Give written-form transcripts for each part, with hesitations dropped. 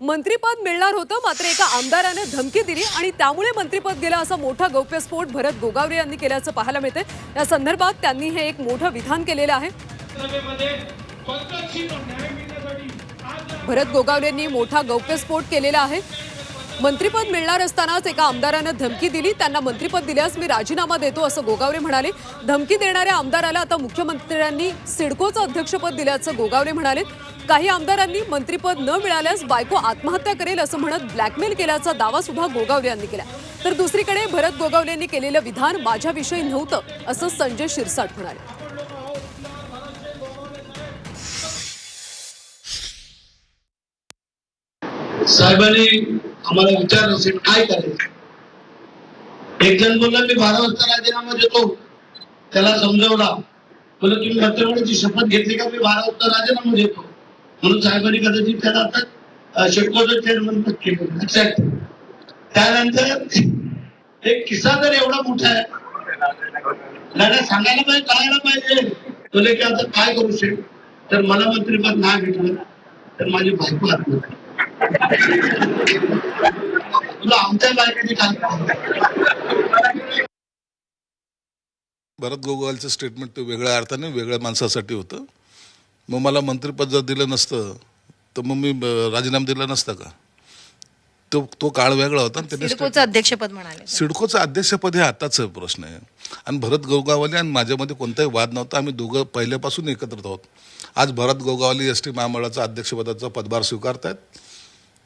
मंत्रिपद मिळणार होतं, मात्र एका आमदाराने धमकी दिली आणि त्यामुळे मंत्रिपद गेलं असा मोठा गौप्यस्फोट भरत गोगावले यांनी केल्याचं पाहायला मिळतंय। या संदर्भात त्यांनी हे एक मोठं विधान केलेलं आहे। भरत गोगावलेंनी मोठा गौप्यस्फोट केलेला आहे। मंत्रिपद मिळणार असतानाच एका आमदाराने धमकी दिली, त्यांना मंत्रिपद दिल्यास मी राजीनामा देतो असं गोगावले म्हणाले। धमकी देणाऱ्या आमदाराला आता मुख्यमंत्र्यांनी सिडकोचं अध्यक्षपद दिल्याचं गोगावले म्हणाले। काही आमदारांनी मंत्रिपद न मिळाल्यास बायको आत्महत्या करेल असं म्हणत ब्लॅकमेल केल्याचा दावा सुद्धा गोगावले यांनी केला। तर दुसरीकडे भरत गोगावलेंनी केलेलं विधान माझ्याविषयी नव्हतं असं संजय शिरसाट म्हणाले। साहेबांनी आम्हाला विचारलं असेल काय करायचं। एक जण बोलला मी 12 वाजता राजीनामा देतो, त्याला समजवला, बोलला तुम्ही मंत्रिमंडळाची शपथ घेतली का? मी 12 वाजता राजीनामा देतो म्हणून साहेबांनी कदाचित त्याला आता शेटकोचं चेअरमन पद केलं। लक्षात त्यानंतर एक किस्सा तर एवढा मोठा आहे, लढा सांगायला पाहिजे, कळायला पाहिजे बोले की आता काय करू शेट, तर मला मंत्रिपद नाही भेटलं तर माझी बायको आत्महत्या तुला आमच्या बायकाची भरत गोगावलेचं स्टेटमेंट ते वेगळ्या अर्थाने वेगळ्या माणसासाठी होतं। मग मला मंत्रिपद जर दिलं नसतं तर मग मी राजीनामा दिला नसता का? तो काळ वेगळा होता। सिडकोचं अध्यक्षपद म्हणाले। सिडकोचं अध्यक्षपद हे आताचा प्रश्न आहे आणि भरत गोगावले आणि माझ्यामध्ये कोणताही वाद नव्हता। आम्ही दोघं पहिल्यापासून एकत्र आहोत। आज भरत गोगावले एसटी महामंडळाचा अध्यक्षपदाचा पदभार स्वीकारतायत।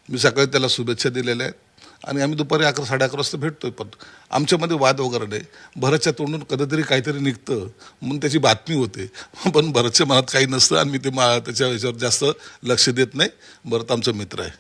मी सकाळी त्याला शुभेच्छा दिलेल्या आहेत आणि आम्ही दुपारी 11 साडे 11 वाजता भेटतोय। पण आमच्यामध्ये वाद वगैरे नाही। भरतच्या तोंडून कधीतरी काहीतरी निघतं म्हणून त्याची बातमी होते, पण भरतच्या मनात काही नसतं आणि मी ते त्याच्या ह्याच्यावर जास्त लक्ष देत नाही। भरत आमचा मित्र आहे।